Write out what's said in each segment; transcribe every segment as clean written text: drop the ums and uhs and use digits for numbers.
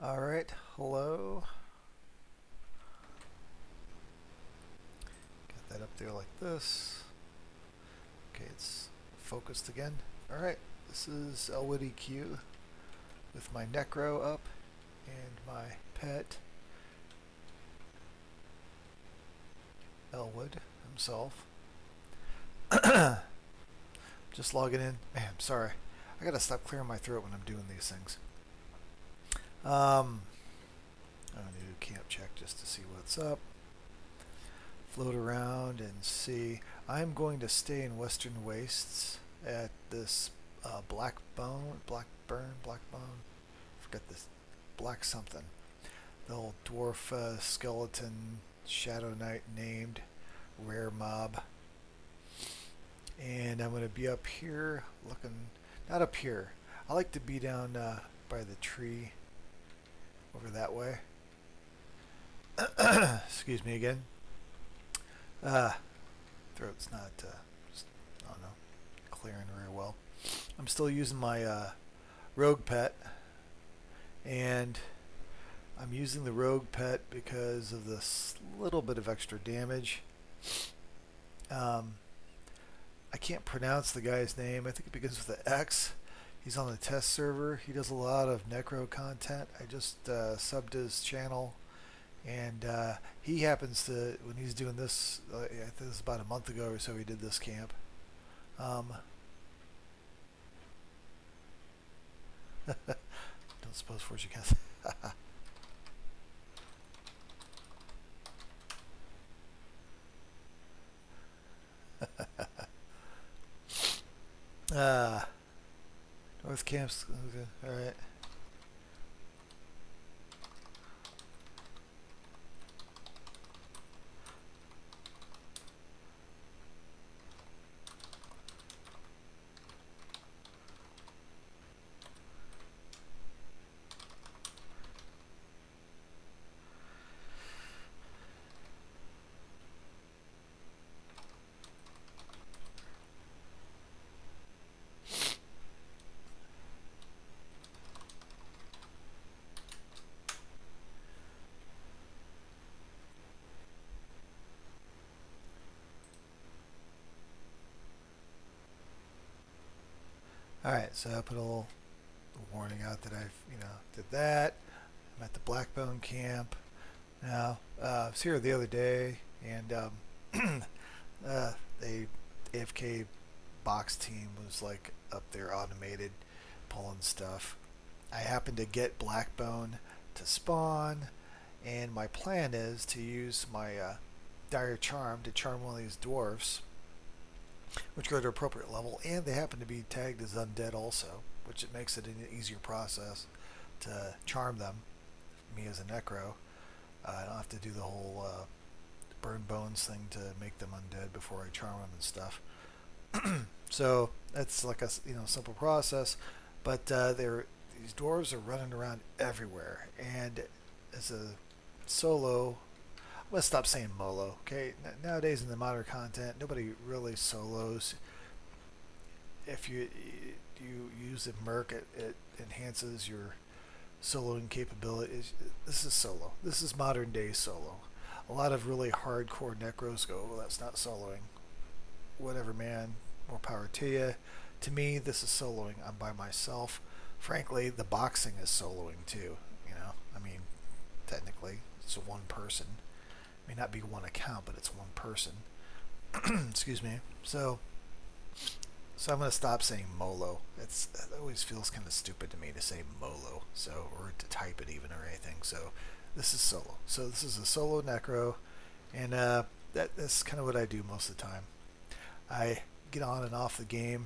Alright, hello. Get that up there like this. Okay, it's focused again. Alright, this is Elwood EQ with my Necro up and my pet Elwood himself. Just logging in. Man, I'm sorry. I gotta stop clearing my throat when I'm doing these things. I'm gonna do a camp check just to see what's up. Float around and see. I'm going to stay in Western Wastes at this Blackbone. Forget this. Black something. The old dwarf skeleton Shadow Knight named rare mob. And I'm going to be up here looking. Not up here. I like to be down by the tree over that way. Excuse me again. Throat's not, just, I don't know, clearing very well. I'm still using my rogue pet, and I'm using the rogue pet because of this little bit of extra damage. I can't pronounce the guy's name. I think it begins with an X. He's on the test server. He does a lot of Necro content. I just subbed his channel. And he happens to, when he's doing this, I think this was about a month ago or so he did this camp. Don't suppose fortune cast. North camps, okay. Alright. Alright, so I put a little warning out that I've, did that. I'm at the BLACKBONE camp. Now, I was here the other day, and the AFK box team was like up there automated, pulling stuff. I happened to get BLACKBONE to spawn, and my plan is to use my Dire Charm to charm one of these dwarfs, which go to appropriate level, and they happen to be tagged as undead also, which it makes it an easier process to charm them. Me as a Necro, I don't have to do the whole burn bones thing to make them undead before I charm them and stuff. So that's like a simple process, but these dwarves are running around everywhere, and as a solo, I'm gonna stop saying molo. Okay, nowadays in the modern content, nobody really solos. If you use a merc, it enhances your soloing capabilities. This is solo. This is modern day solo. A lot of really hardcore necros go, well, that's not soloing. Whatever, man. More power to you. To me, this is soloing. I'm by myself. Frankly, the boxing is soloing too. I mean, technically, it's one person. It may not be one account, but it's one person. Excuse me. So I'm going to stop saying Molo. It always feels kind of stupid to me to say Molo, or to type it even or anything. So this is solo. So this is a solo Necro, and that's kind of what I do most of the time. I get on and off the game,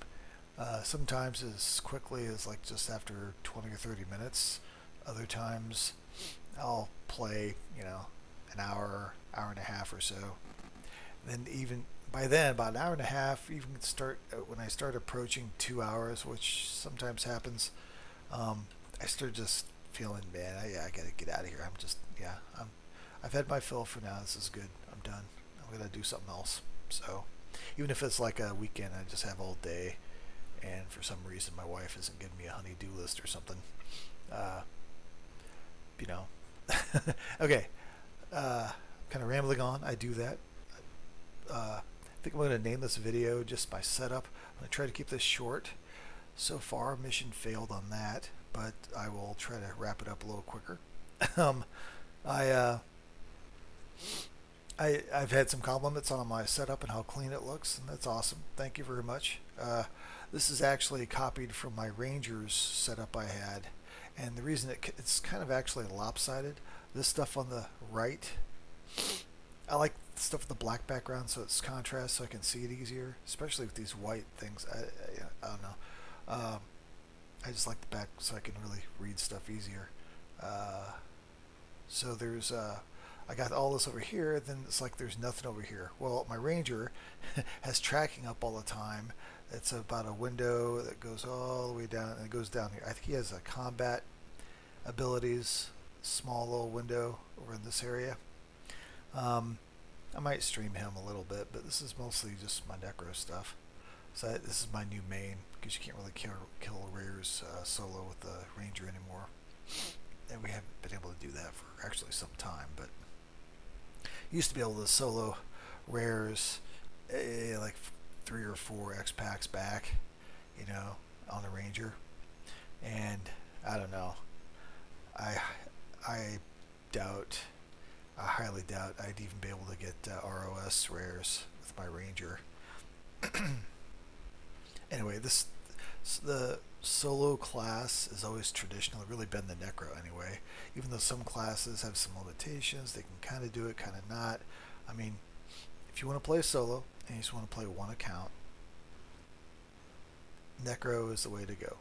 sometimes as quickly as like just after 20 or 30 minutes. Other times I'll play, an hour and a half or so. And then even by then, about an hour and a half, even when I start approaching 2 hours, which sometimes happens, I start just feeling, man, I gotta get out of here. I've had my fill for now. This is good. I'm done. I'm gonna do something else. So even if it's like a weekend, I just have all day, and for some reason my wife isn't giving me a honey-do list or something, you know. Okay, kind of rambling on. I do that. I think I'm going to name this video just my setup. I'm going to try to keep this short. So far, mission failed on that, but I will try to wrap it up a little quicker. um, I, I've had some compliments on my setup and how clean it looks, and that's awesome. Thank you very much. This is actually copied from my Rangers setup I had, and the reason it's kind of actually lopsided. This stuff on the right, I like stuff with the black background so it's contrast so I can see it easier, especially with these white things. I don't know. I just like the back so I can really read stuff easier. So there's I got all this over here, then it's like there's nothing over here. Well, my Ranger has tracking up all the time. It's about a window that goes all the way down, and it goes down here. I think he has a combat abilities, small little window over in this area. I might stream him a little bit, but this is mostly just my Necro stuff. So this is my new main, because you can't really kill rares solo with the Ranger anymore. And we haven't been able to do that for actually some time, but used to be able to solo rares like 3 or 4 X packs back, you know, on the Ranger. And I don't know. I highly doubt I'd even be able to get ROS rares with my Ranger. Anyway, the solo class has always traditionally really been the Necro anyway. Even though some classes have some limitations, they can kind of do it, kind of not. I mean, if you want to play solo and you just want to play one account, Necro is the way to go.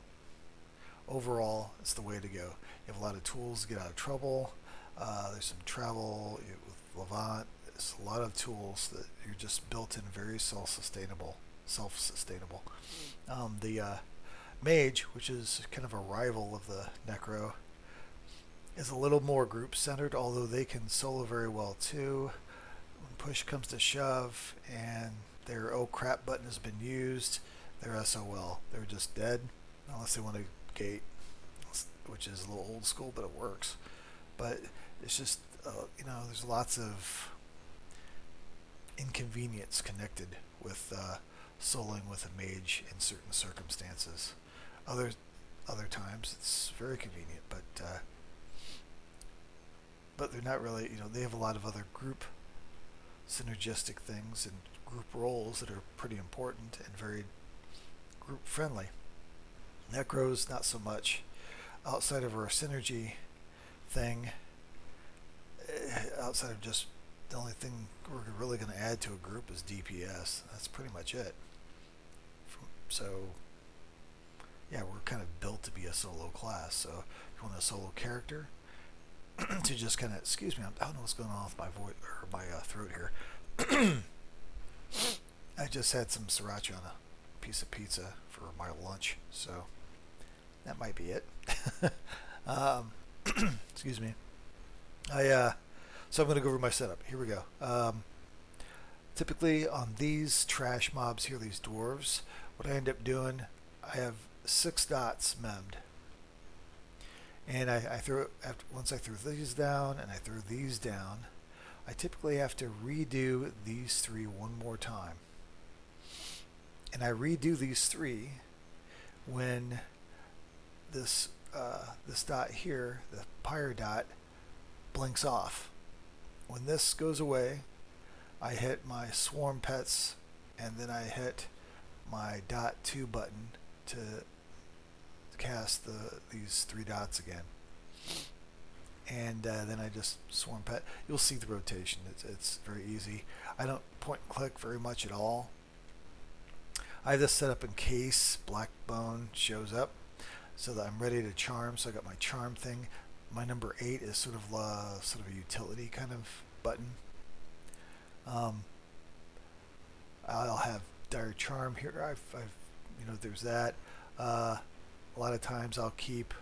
Overall, it's the way to go. You have a lot of tools to get out of trouble. There's some travel with Levant. There's a lot of tools that you're just built in, very self-sustainable. The Mage, which is kind of a rival of the Necro, is a little more group-centered, although they can solo very well too. When push comes to shove and their oh crap button has been used, they're SOL. They're just dead unless they want to gate, which is a little old school, but it works. But it's just, you know, there's lots of inconvenience connected with soloing with a mage in certain circumstances. Other times it's very convenient, but they're not really, you know, they have a lot of other group synergistic things and group roles that are pretty important and very group friendly. Necros, not so much. Outside of our synergy thing, outside of just the only thing we're really going to add to a group is DPS. That's pretty much it. So, yeah, we're kind of built to be a solo class. So, if you want a solo character to just kind of, excuse me, I don't know what's going on with my voice or my throat here. I just had some sriracha on a piece of pizza for my lunch, so that might be it. Excuse me. So I'm going to go over my setup. Here we go. Typically on these trash mobs here, these dwarves, what I end up doing, I have 6 dots memmed. And I throw, once I throw these down and I throw these down, I typically have to redo these 3 one more time. And I redo these 3 when this dot here, the pyre dot, blinks off. When this goes away, I hit my swarm pets, and then I hit my dot 2 button to cast these 3 dots again. And then I just swarm pet. You'll see the rotation. It's very easy. I don't point and click very much at all. I have this set up in case BLACKBONE shows up, so that I'm ready to charm. So I got my charm thing. My number 8 is sort of a utility kind of button. I'll have dire charm here. I've you know, there's that. A lot of times I'll keep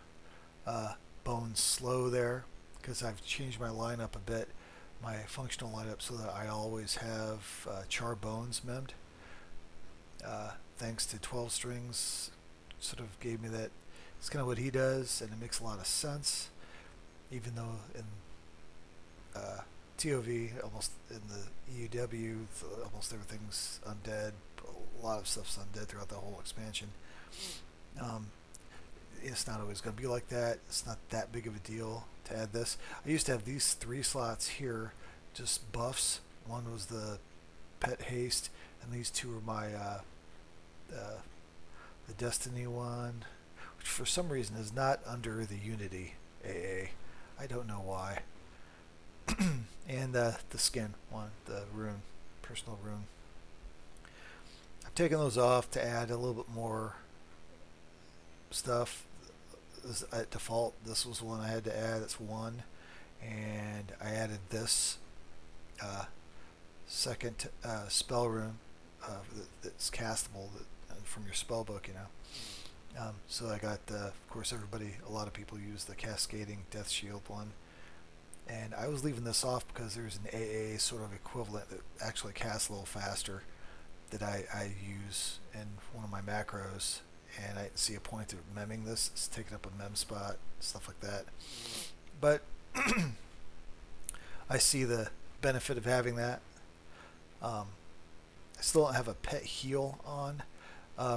bones slow there because I've changed my lineup a bit, my functional lineup, so that I always have char bones memmed. Thanks to 12 strings, sort of gave me that. It's kind of what he does, and it makes a lot of sense. even though in TOV, almost in the EUW, almost everything's undead. A lot of stuff's undead throughout the whole expansion. Um, it's not always going to be like that. It's not that big of a deal to add this. I used to have these 3 slots here, just buffs. One was the pet haste, and these 2 are my the Destiny one, which for some reason is not under the Unity AA. I don't know why. And the skin one, the rune, personal rune. I've taken those off to add a little bit more stuff. At default, this was the one I had to add. It's 1, and I added this second spell rune that's castable from your spell book, you know. So I got of course, a lot of people use the cascading death shield one, and I was leaving this off because there's an AA sort of equivalent that actually casts a little faster that I use in one of my macros, and I see a point of memming this. It's taking up a mem spot, stuff like that. But I see the benefit of having that. I still don't have a pet heal on.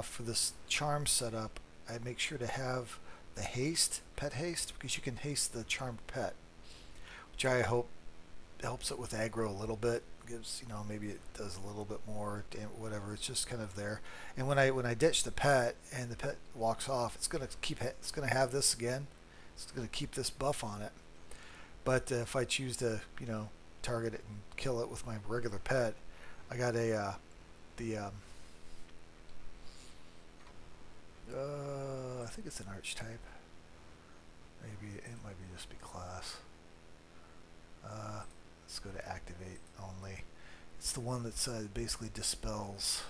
For this charm setup, I make sure to have the haste, pet haste, because you can haste the charmed pet, which I hope helps it with aggro a little bit. Gives, you know, maybe it does a little bit more, whatever. It's just kind of there. And when I ditch the pet and the pet walks off, it's gonna have this again. It's gonna keep this buff on it. But if I choose to, you know, target it and kill it with my regular pet, I got I think it's an archetype. Maybe it might be just be class. Let's go to activate only. It's the one that basically dispels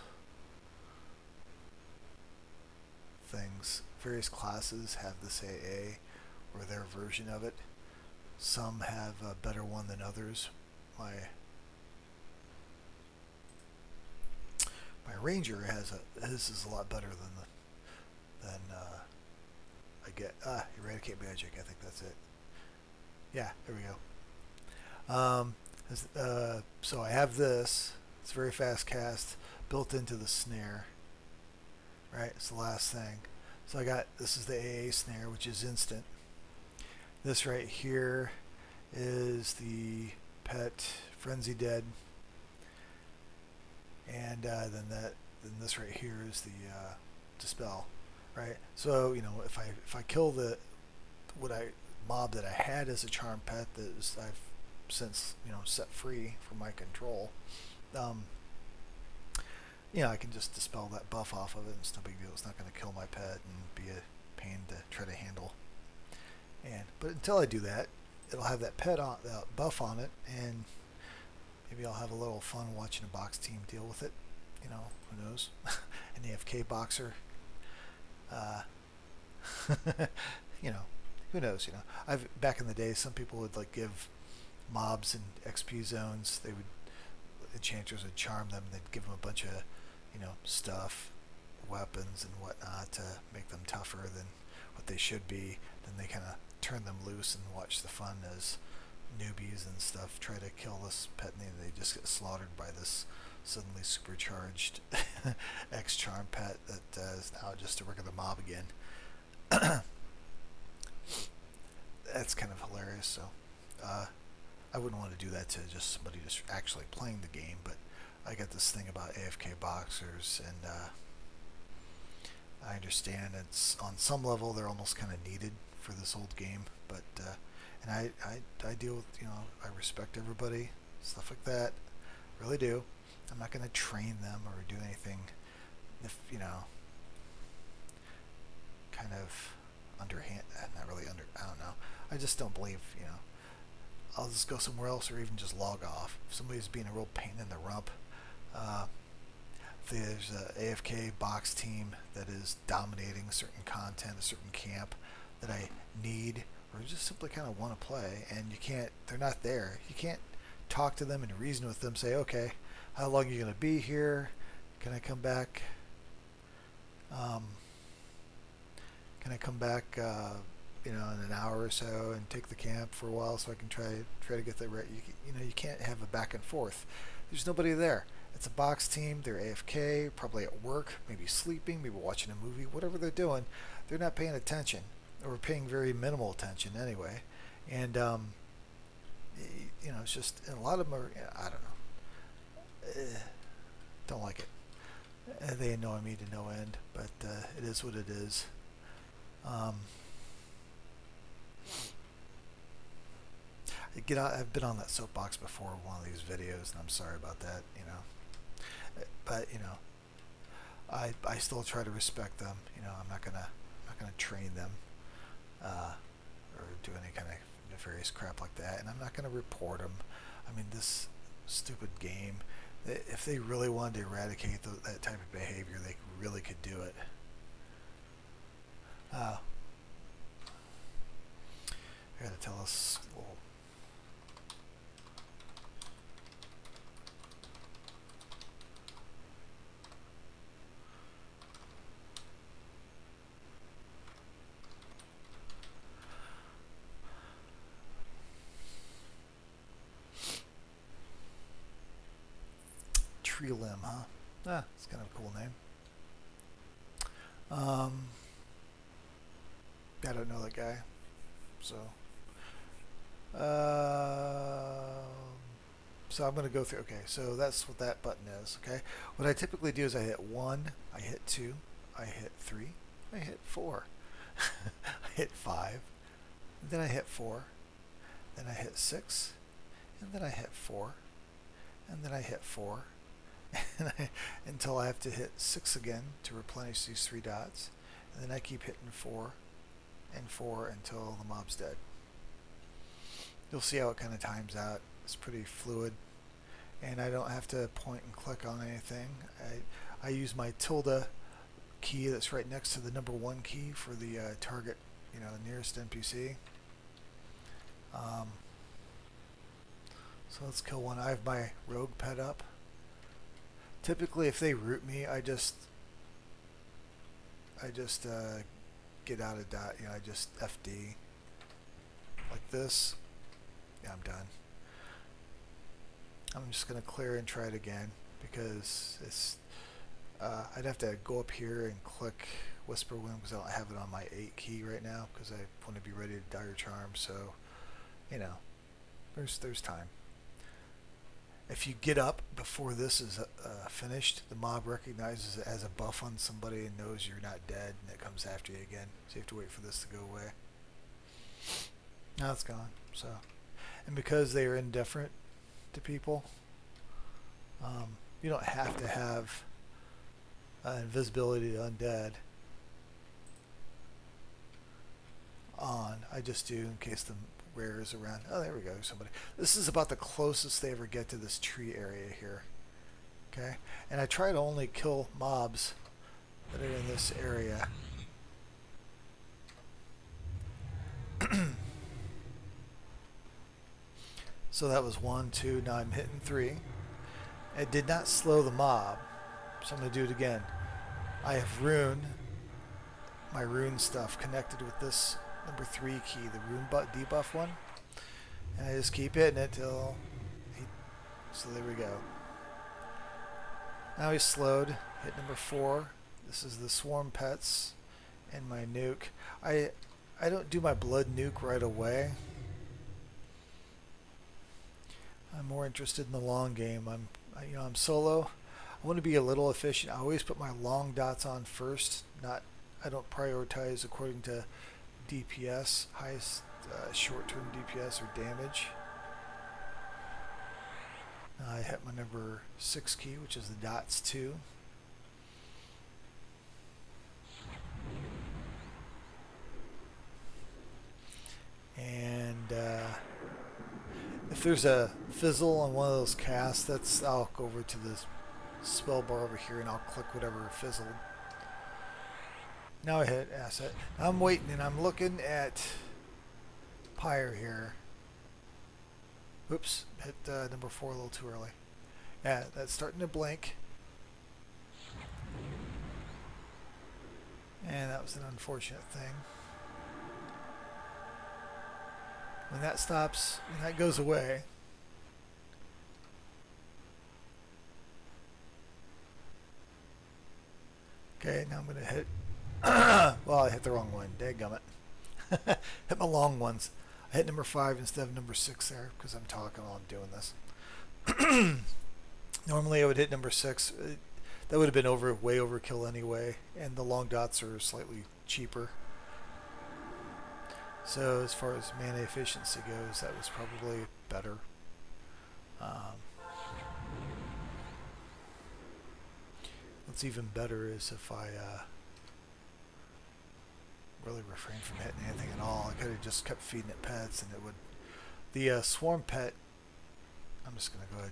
things. Various classes have this AA or their version of it. Some have a better one than others. My ranger has his is a lot better than I get. Eradicate magic. I think that's it. Yeah, there we go. So I have this. It's very fast cast, built into the snare. Right, it's the last thing. So this is the AA snare, which is instant. This right here is the pet Frenzy Dead, and then this right here is the dispel. Right. So you know, if I kill the mob that I had as a charm pet that I've since, you know, set free from my control, you know, I can just dispel that buff off of it. It's no big deal. It's not going to kill my pet and be a pain to try to handle. But until I do that, it'll have that pet on, that buff on it, and maybe I'll have a little fun watching a box team deal with it. You know, who knows? An AFK boxer. You know, who knows? You know, back in the day, some people would like give mobs in XP zones. Enchanters would charm them. They'd give them a bunch of, you know, stuff, weapons and whatnot to make them tougher than what they should be. Then they kind of turn them loose and watch the fun as newbies and stuff try to kill this pet, and they just get slaughtered by this suddenly supercharged X-Charm pet that is now just a regular mob again. That's kind of hilarious. So I wouldn't want to do that to just somebody just actually playing the game, but I got this thing about AFK boxers, and I understand it's on some level they're almost kind of needed for this old game, but and I deal with, you know, I respect everybody, stuff like that, really do. I'm not going to train them or do anything, if, you know, kind of underhand, not really I don't know. I just don't believe, you know, I'll just go somewhere else or even just log off. If somebody's being a real pain in the rump, there's a AFK box team that is dominating certain content, a certain camp that I need or just simply kind of want to play, and they're not there. You can't talk to them and reason with them, say, okay, how long are you going to be here? Can I come back? in an hour or so and take the camp for a while so I can try to get the right. You can't have a back and forth. There's nobody there. It's a box team. They're AFK, probably at work, maybe sleeping, maybe watching a movie, whatever they're doing. They're not paying attention, or paying very minimal attention anyway. And it's just, and a lot of them are, I don't know, don't like it. They annoy me to no end, but it is what it is. I've been on that soapbox before in one of these videos, and I'm sorry about that. But I still try to respect them. I'm not gonna train them or do any kind of nefarious crap like that, and I'm not gonna report them. I mean, this stupid game. If they really wanted to eradicate that type of behavior, they really could do it. I gotta tell us. Tree limb, huh? It's kind of a cool name. I don't know that guy, so I'm going to go through. Okay, so that's what that button is. Okay, what I typically do is I hit 1, I hit 2, I hit 3, I hit 4, I hit 5, then I hit 4, then I hit 6, and then I hit 4, and then I hit 4. Until I have to hit 6 again to replenish these 3 dots, and then I keep hitting 4 and 4 until the mob's dead. You'll see how it kind of times out. It's pretty fluid, and I don't have to point and click on anything. I use my tilde key that's right next to the number 1 key for the target, the nearest NPC. So let's kill one. I have my rogue pet up. Typically, if they root me, I just get out of dot. I just FD like this. Yeah, I'm done. I'm just gonna clear and try it again because it's. I'd have to go up here and click Whisper Wind because I don't have it on my 8 key right now because I want to be ready to Dire Charm. So, there's time. If you get up before this is finished, the mob recognizes it as a buff on somebody and knows you're not dead, and it comes after you again. So you have to wait for this to go away. Now it's gone. So, and because they are indifferent to people, you don't have to have invisibility to undead on. I just do in case the rare is around. Oh, there we go. Somebody. This is about the closest they ever get to this tree area here. Okay, and I try to only kill mobs that are in this area. So that was 1, 2. Now I'm hitting 3. It did not slow the mob, so I'm going to do it again. I have my rune stuff connected with this number 3 key, the rune debuff one, and I just keep hitting it till so there we go. Now he's slowed. Hit number 4. This is the swarm pets and my nuke. I don't do my blood nuke right away. I'm more interested in the long game. I'm solo. I want to be a little efficient. I always put my long dots on first. I don't prioritize according to DPS, highest short-term DPS or damage. I hit my number 6 key, which is the dots 2. And if there's a fizzle on one of those casts, I'll go over to the spell bar over here and I'll click whatever fizzled. Now I hit asset. I'm waiting and I'm looking at Pyre here. Oops, hit number 4 a little too early. Yeah, that's starting to blink. And that was an unfortunate thing. When that stops, when that goes away, okay, now I'm going to hit, well, I hit the wrong one, dadgummit. Hit my long ones. I hit number 5 instead of number 6 there because I'm talking while I'm doing this. Normally I would hit number 6. That would have been way overkill anyway, and the long dots are slightly cheaper. So as far as mana efficiency goes, that was probably better. What's even better is if I really refrain from hitting anything at all. I could have just kept feeding it pets, and it would. The swarm pet. I'm just gonna go ahead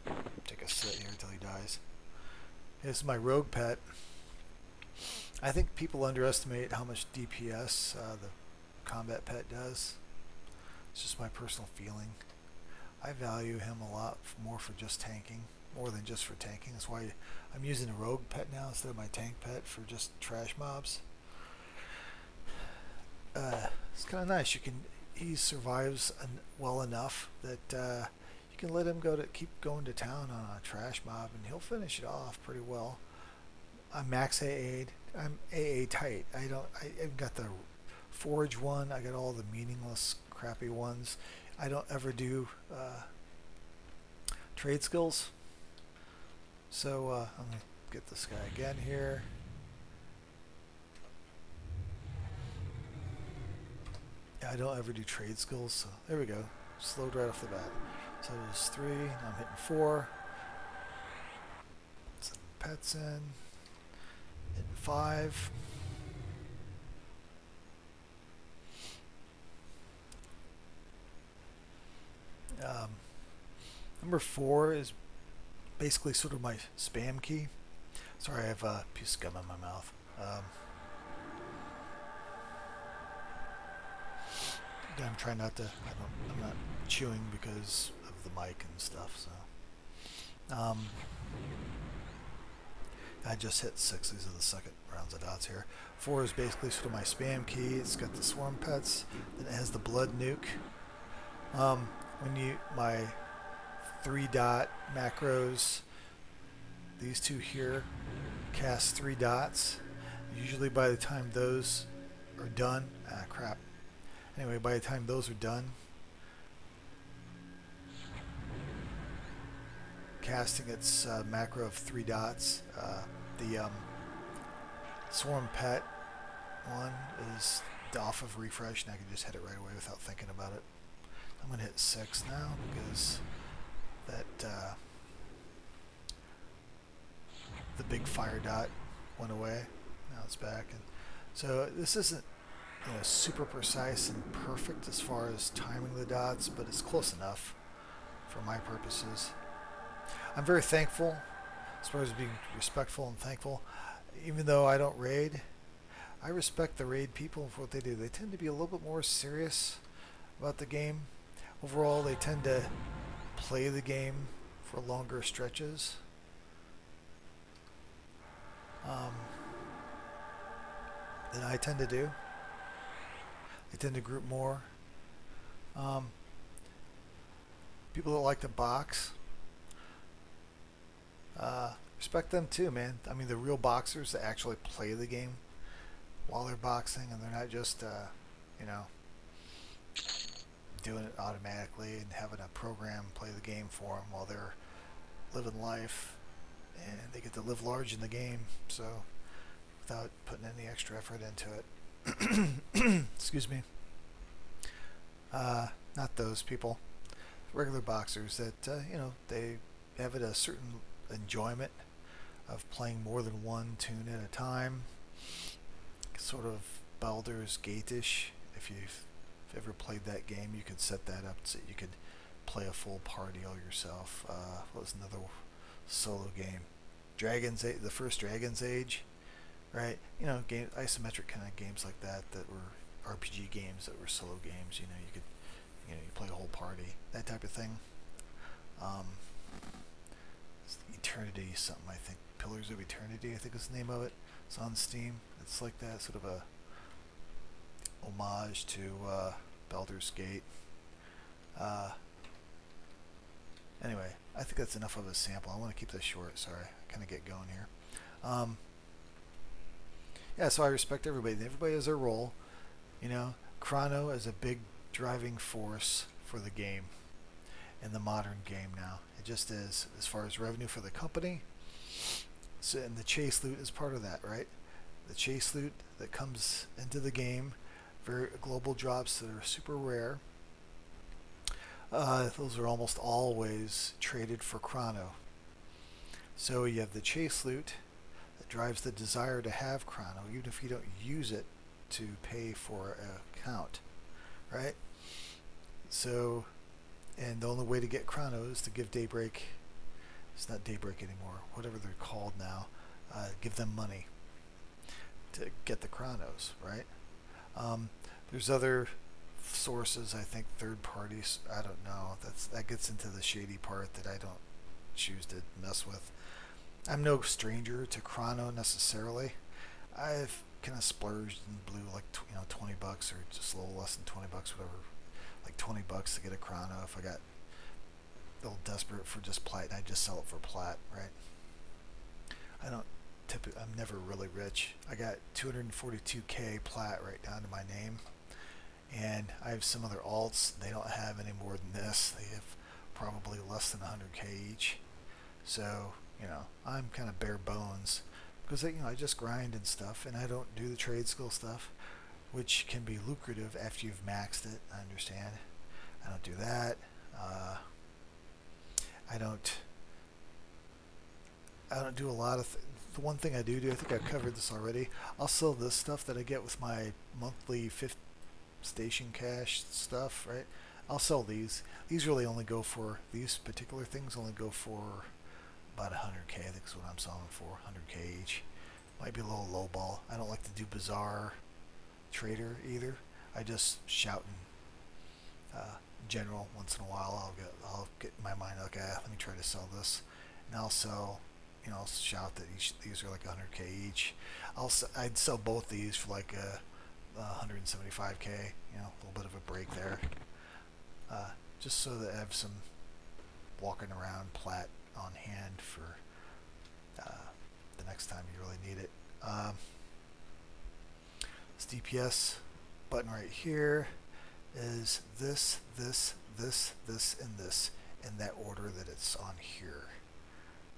and take a sit here until he dies. This is my rogue pet. I think people underestimate how much DPS the combat pet does. It's just my personal feeling. I value him a lot more for just tanking, more than just for tanking. That's why I'm using a rogue pet now instead of my tank pet for just trash mobs. It's kind of nice. He survives well enough that you can let him keep going to town on a trash mob, and he'll finish it off pretty well. I'm max AA'd. I'm AA tight. I've got the forge one. I got all the meaningless, crappy ones. I don't ever do trade skills. So I'm gonna get this guy again here. I don't ever do trade skills, so there we go. Slowed right off the bat. So there's 3, now I'm hitting 4. Some pets in. Hitting 5. Number 4 is basically sort of my spam key. Sorry, I have a piece of gum in my mouth. I'm trying not to. I'm not chewing because of the mic and stuff. So, I just hit 6. These are the second rounds of dots here. 4 is basically sort of my spam key. It's got the swarm pets. Then it has the blood nuke. My 3-dot macros, these two here cast 3 dots. Usually by the time those are done, crap. Anyway, by the time those are done, casting its macro of 3 dots, the swarm pet one is off of refresh, and I can just hit it right away without thinking about it. I'm going to hit 6 now because that the big fire dot went away. Now it's back, and so this isn't super precise and perfect as far as timing the dots, but it's close enough for my purposes. I'm very thankful, as far as being respectful and thankful. Even though I don't raid, I respect the raid people for what they do. They tend to be a little bit more serious about the game. Overall, they tend to play the game for longer stretches. Than I tend to do. I tend to group more. People that like to box, respect them too, man. I mean, the real boxers that actually play the game while they're boxing, and they're not just, doing it automatically and having a program play the game for them while they're living life, and they get to live large in the game, so without putting any extra effort into it. Excuse me. Not those people. Regular boxers that, they have a certain enjoyment of playing more than one tune at a time. Sort of Baldur's Gate-ish. If you've ever played that game, you could set that up so you could play a full party all yourself. What was another solo game? The first Dragon's Age, right? Isometric kind of games like that were RPG games that were solo games. You could, you play a whole party, that type of thing. Eternity something, I think. Pillars of Eternity, I think is the name of it. It's on Steam. It's like that, sort of a homage to Baldur's Gate. Anyway, I think that's enough of a sample. I want to keep this short. Sorry, I kind of get going here. Yeah, so I respect everybody. Everybody has their role. You know, Chrono is a big driving force for the game, in the modern game now. It just is, as far as revenue for the company. So, and the chase loot is part of that, right? The chase loot that comes into the game, very global drops that are super rare. Those are almost always traded for Chrono. So you have the chase loot that drives the desire to have Chrono, even if you don't use it to pay for an account, right? So, and the only way to get Chrono is to give Daybreak, it's not Daybreak anymore, whatever they're called now, give them money to get the Chronos, right? There's other sources, I think third parties, I don't know, that gets into the shady part that I don't choose to mess with. I'm no stranger to Chrono necessarily. I've kind of splurged and blew like $20 or just a little less than $20, whatever, like $20 to get a Chrono if I got a little desperate for just plat, and I just sell it for plat, right? I'm never really rich. I got 242k plat right down to my name, and I have some other alts. They don't have any more than this. They have probably less than 100k each. So I'm kind of bare bones because I just grind and stuff, and I don't do the trade skill stuff, which can be lucrative after you've maxed it. I understand. I don't do that. I don't do a lot of the one thing I do, I think I've covered this already. I'll sell this stuff that I get with my monthly 5th station cash stuff, right? I'll sell these. These really only go for, these particular things only go for about 100k. I think is what I'm selling for, 100k each. Might be a little low ball. I don't like to do Bazaar Trader either. I just shout in general once in a while. I'll get in my mind like, let me try to sell this, and I'll sell. I'll shout that these are like 100k each. I'd sell both these for like 175k. A little bit of a break there, just so that I have some walking around plat on hand for the next time you really need it. This DPS button right here is this, and this in that order that it's on here.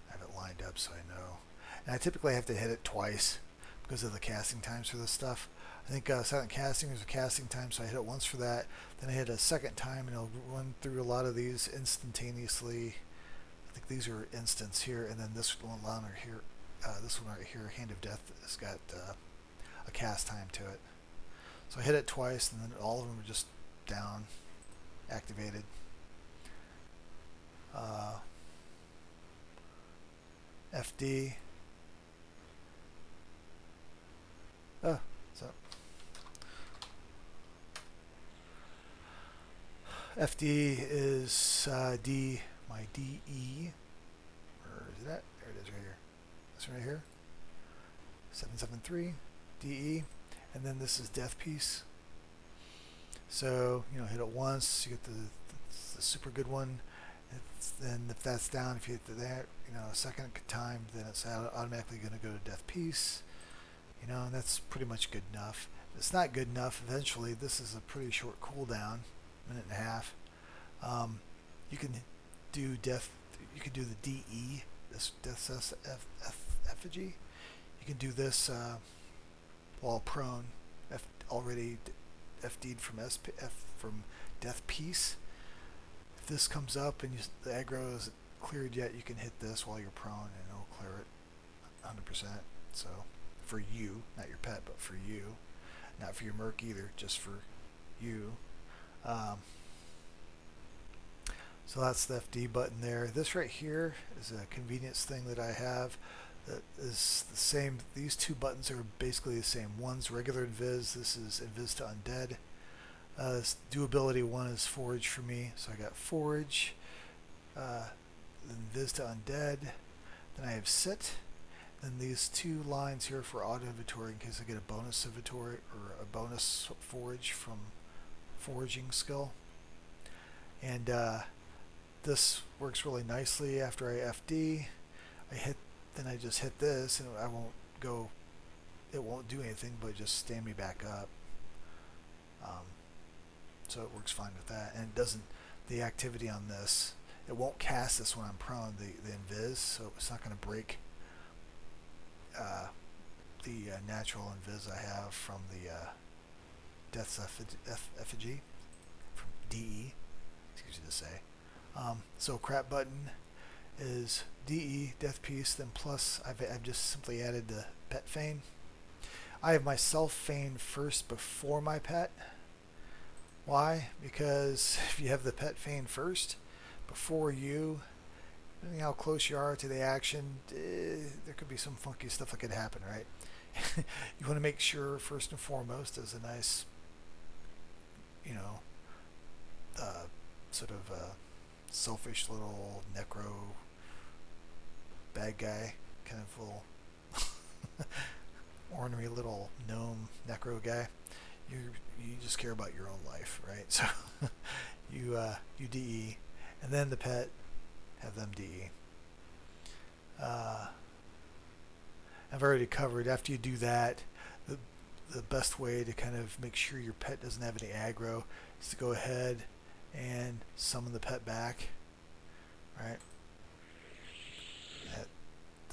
I have it lined up so I know. And I typically have to hit it twice because of the casting times for this stuff. I think silent casting is a casting time, so I hit it once for that. Then I hit a second time, and it'll run through a lot of these instantaneously. I think these are instants here, and then this one here, this one right here, Hand of Death, has got a cast time to it. So I hit it twice, and then all of them are just down, activated. FD. Oh, what's up? FD is my DE. Where is that? There it is right here. This right here. 773 DE. And then this is Death Piece. So, hit it once, you get the super good one. Then if that's down, if you hit that, a second time, then it's automatically going to go to Death Piece. And that's pretty much good enough. If it's not good enough, eventually, this is a pretty short cooldown, minute and a half. You can do you can do the DE, this Death Effigy. You can do this while prone, already FD'd from Death Piece. If this comes up and the aggro isn't cleared yet, you can hit this while you're prone and it'll clear it 100%. So for you, not your pet, but for you, not for your merc either, just for you. So that's the FD button there. This right here is a convenience thing that I have that is the same. These two buttons are basically the same. One's regular invis, this is invis to undead. This doability one is forage for me, so I got forage, invis to undead, then I have sit, then these two lines here for auto inventory in case I get a bonus inventory or a bonus forage from foraging skill. And this works really nicely after I FD. Then I just hit this, and it won't do anything but just stand me back up. So it works fine with that, and it doesn't, the activity on this, it won't cast this when I'm prone, the invis, so it's not going to break the natural invis I have from the Death's Effigy, from DE, it's easy to say. So crap button is DE, Death Piece, then plus I've just simply added the pet feign. I have myself feign first before my pet. Why? Because if you have the pet feign first, before you, depending how close you are to the action, there could be some funky stuff that could happen, right? You want to make sure, first and foremost, as a nice, sort of selfish little necro bad guy, kind of little ornery little gnome necro guy. You just care about your own life, right? So you DE, and then the pet, have them DE. I've already covered, after you do that, the best way to kind of make sure your pet doesn't have any aggro is to go ahead and summon the pet back, right?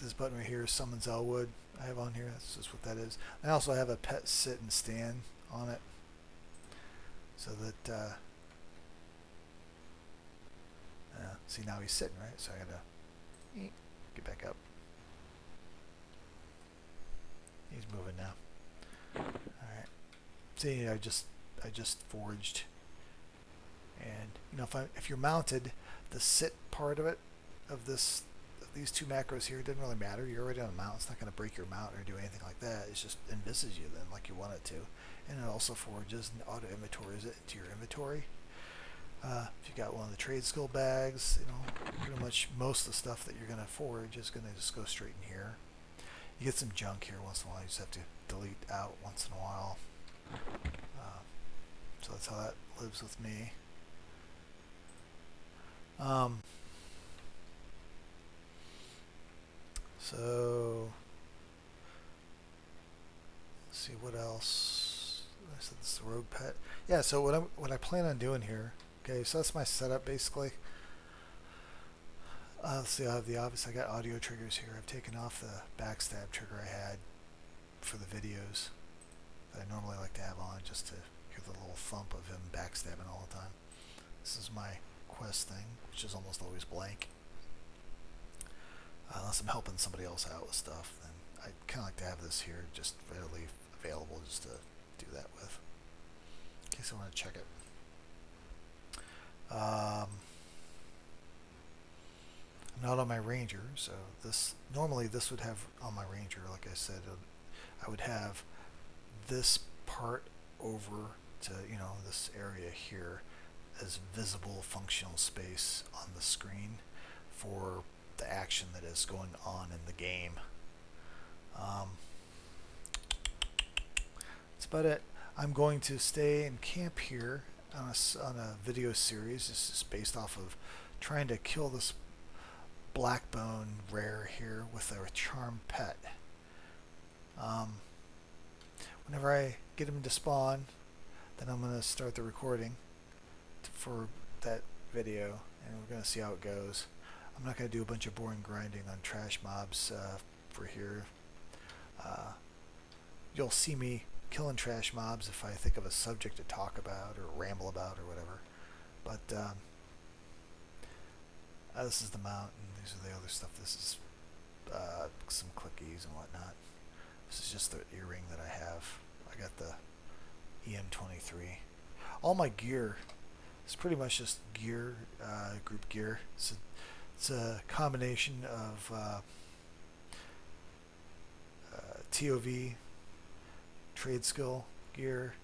This button right here, summons Elwood, I have on here. That's just what that is. I also have a pet sit and stand on it, so that see, now he's sitting, right? So I gotta get back up. He's moving now. All right. See, I just foraged, and if you're mounted, the sit part of it, of these two macros here, doesn't really matter. You're already on a mount. It's not going to break your mount or do anything like that. It's just invises you then like you want it to. And it also forages and auto inventories it into your inventory. If you got one of the trade skill bags, pretty much most of the stuff that you're going to forage is going to just go straight in here. You get some junk here once in a while. You just have to delete out once in a while. So that's how that lives with me. So let's see what else. I said this is the rogue pet. Yeah. So what I plan on doing here. Okay. So that's my setup basically. Let's see. I have the obvious. I got audio triggers here. I've taken off the backstab trigger I had for the videos that I normally like to have on, just to hear the little thump of him backstabbing all the time. This is my quest thing, which is almost always blank. Unless I'm helping somebody else out with stuff, then I kind of like to have this here just readily available just to do that with, in case I want to check it. I'm not on my Ranger, so normally this would have on my Ranger, like I said, I would have this part over to, this area here as visible functional space on the screen for the action that is going on in the game. That's about it. I'm going to stay in camp here on a video series. This is based off of trying to kill this BLACKBONE rare here with a charm pet. Whenever I get him to spawn, then I'm going to start the recording for that video, and we're going to see how it goes. I'm not going to do a bunch of boring grinding on trash mobs for here. You'll see me killing trash mobs if I think of a subject to talk about or ramble about or whatever. But this is the mount, and these are the other stuff. This is some clickies and whatnot. This is just the earring that I have. I got the EM23. All my gear is pretty much just gear, group gear. It's a combination of TOV, trade skill gear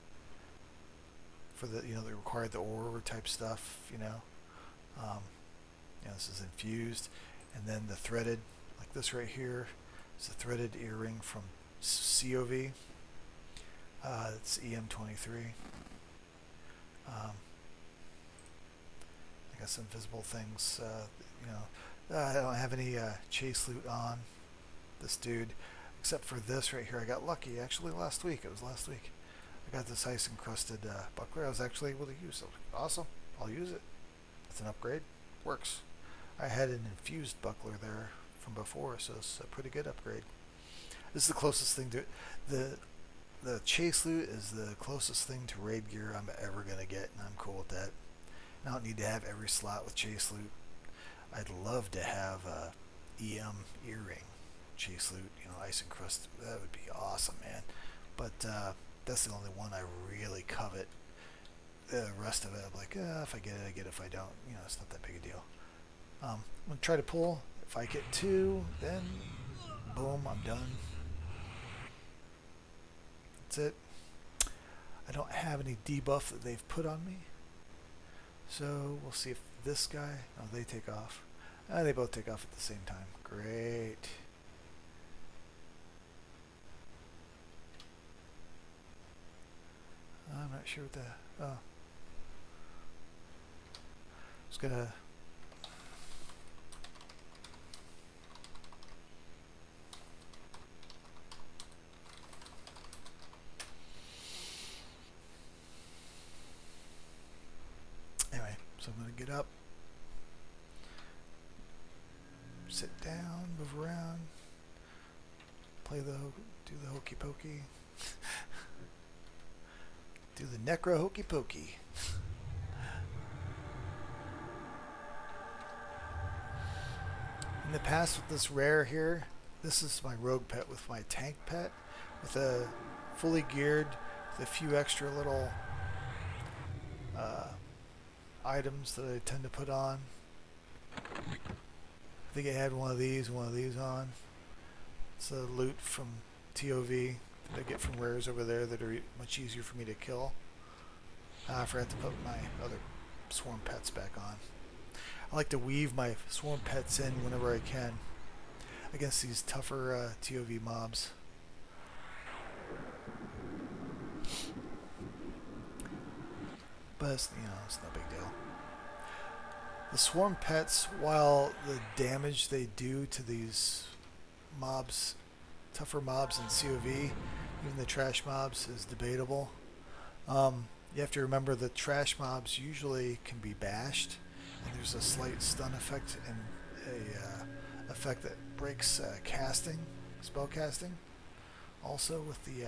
for the that required the ore type stuff. This is infused, and then the threaded, like this right here, is a threaded earring from COV. It's EM23. got some visible things. You know, I don't have any chase loot on this dude, except for this right here. I got lucky actually last week. It was last week. I got this ice encrusted buckler. I was actually able to use it. Awesome. I'll use it. It's an upgrade. Works. I had an infused buckler there from before, so it's a pretty good upgrade. This is the closest thing to the chase loot is the closest thing to raid gear I'm ever gonna get, and I'm cool with that. I don't need to have every slot with chase loot. I'd love to have a EM earring chase loot, you know, ice encrusted. That would be awesome, man. But that's the only one I really covet. The rest of it, I'm like, if I get it, I get it. If I don't, you know, it's not that big a deal. I'm gonna try to pull. If I get 2, then boom, I'm done. That's it. I don't have any debuff that they've put on me. So we'll see if this guy, oh, they take off. They both take off at the same time. Great. I'm not sure what the, oh. Just gonna, anyway, so I'm gonna get up, sit down, move around, do the hokey pokey, do the Necro hokey pokey. In the past with this rare here, this is my rogue pet with my tank pet, with a fully geared, with a few extra little items that I tend to put on. I think I had one of these on. It's a loot from TOV that I get from rares over there that are much easier for me to kill. I forgot to put my other swarm pets back on. I like to weave my swarm pets in whenever I can against these tougher TOV mobs. But it's, you know, it's no big deal. The swarm pets, while the damage they do to these mobs, tougher mobs in COV, even the trash mobs, is debatable. You have to remember that trash mobs usually can be bashed, and there's a slight stun effect and a effect that breaks casting, spell casting. Also with the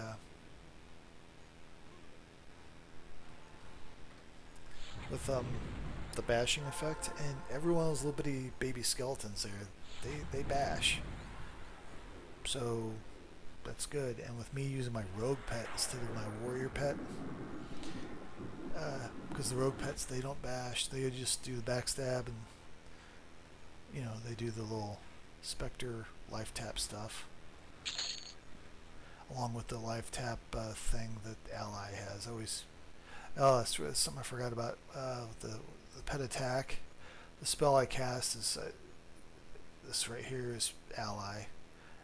bashing effect, and every one of those little bitty baby skeletons there, they bash. So that's good. And with me using my rogue pet instead of my warrior pet, because the rogue pets, they don't bash, they just do the backstab, and you know, they do the little specter life tap stuff, along with the life tap thing that ally has. Oh, that's something I forgot about. The pet attack, the spell I cast is this right here is ally.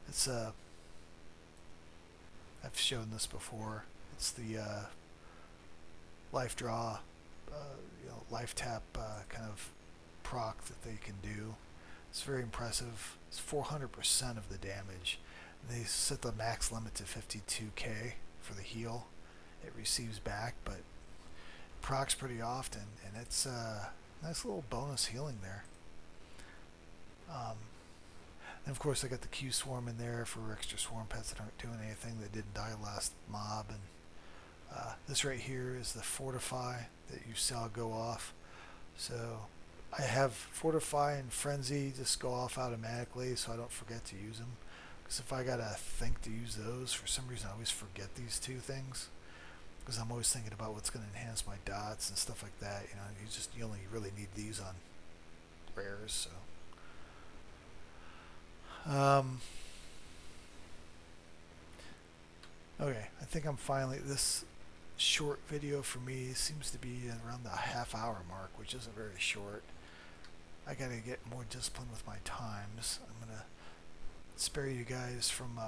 It's I've shown this before. It's the life draw, you know, life tap kind of proc that they can do. It's very impressive. It's 400% of the damage. They set the max limit to 52k for the heal it receives back, but procs pretty often, and it's a nice little bonus healing there. And of course I got the Q swarm in there for extra swarm pets that aren't doing anything, that didn't die last mob. And this right here is the fortify that you saw go off. So I have fortify and frenzy just go off automatically, so I don't forget to use them. Because if I gotta think to use those, for some reason I always forget these two things, because I'm always thinking about what's going to enhance my dots and stuff like that. You know, you only really need these on rares. So, okay, I think I'm finally, this short video for me seems to be around the half-hour mark, which isn't very short. I got to get more disciplined with my times. I'm going to spare you guys from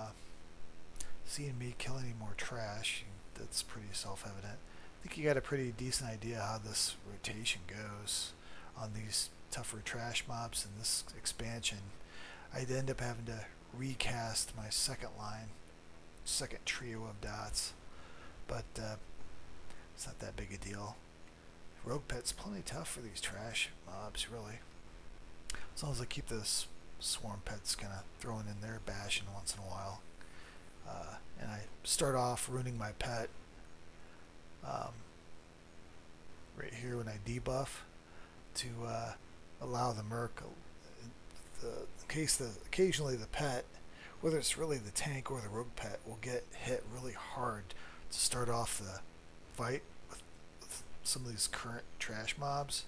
seeing me kill any more trash. That's pretty self-evident. I think you got a pretty decent idea how this rotation goes, on these tougher trash mobs in this expansion, I'd end up having to recast my second trio of dots. But it's not that big a deal. Rogue pet's plenty tough for these trash mobs, really. As long as I keep this swarm pets kind of throwing in there, bashing once in a while. And I start off ruining my pet right here when I debuff to allow the merc, in case occasionally the pet, whether it's really the tank or the rogue pet, will get hit really hard to start off the fight with some of these current trash mobs.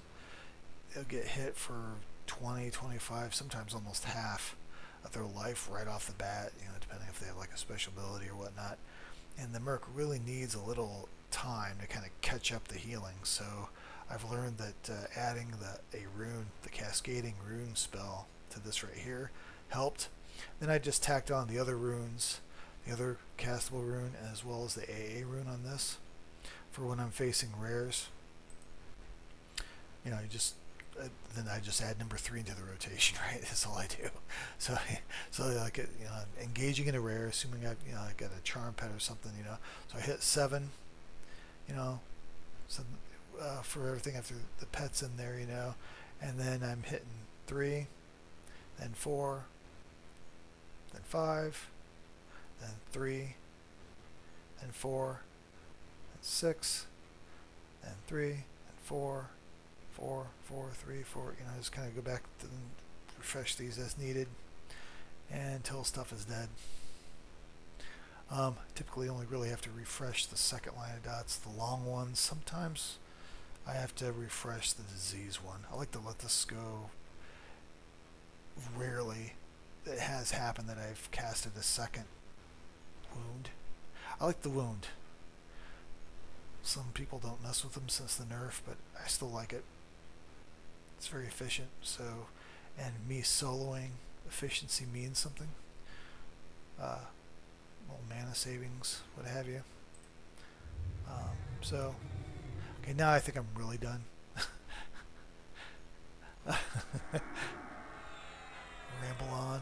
They'll get hit for 20, 25, sometimes almost half of their life right off the bat, depending if they have like a special ability or whatnot. And the merc really needs a little time to kind of catch up the healing. So I've learned that adding the cascading rune spell to this right here helped. Then I just tacked on the other runes, the other castable rune, as well as the AA rune on this for when I'm facing rares. Then I just add number 3 into the rotation, right? That's all I do. So like engaging in a rare, assuming I got a charm pet or something, So I hit 7, for everything after the pet's in there, and then I'm hitting 3, then 4, then 5, then 3, then 4, then 6, then 3, then 4. 4, 4, 3, 4, just kind of go back to refresh these as needed until stuff is dead. Typically only really have to refresh the second line of dots, the long ones. Sometimes I have to refresh the disease one. I like to let this go. Rarely it has happened that I've casted a second wound. I like the wound. Some people don't mess with them since the nerf, but I still like it. It's very efficient, and me soloing efficiency means something. Little mana savings, what have you. Okay, now I think I'm really done. Ramble on.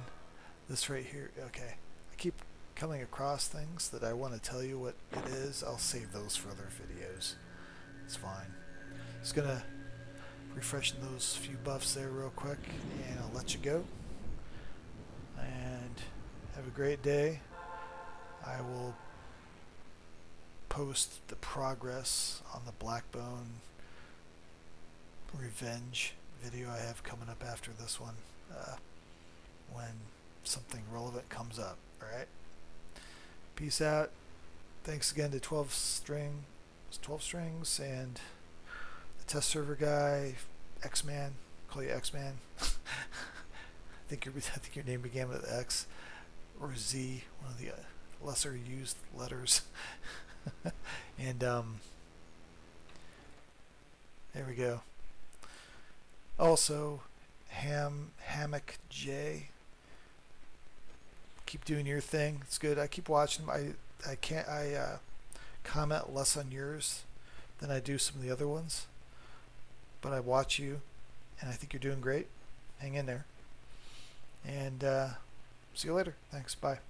This right here, okay. I keep coming across things that I want to tell you what it is. I'll save those for other videos. It's fine. Just gonna refresh those few buffs there real quick, and I'll let you go. And have a great day. I will post the progress on the BLACKBONE revenge video I have coming up after this one, when something relevant comes up. Alright? Peace out. Thanks again to 12 strings and the test server guy, X-Man. Call you X-Man. I think your name began with X or Z, one of the lesser used letters. And there we go. Also, Hammock J. Keep doing your thing. It's good. I keep watching them. I comment less on yours than I do some of the other ones, but I watch you, and I think you're doing great. Hang in there, and see you later. Thanks. Bye.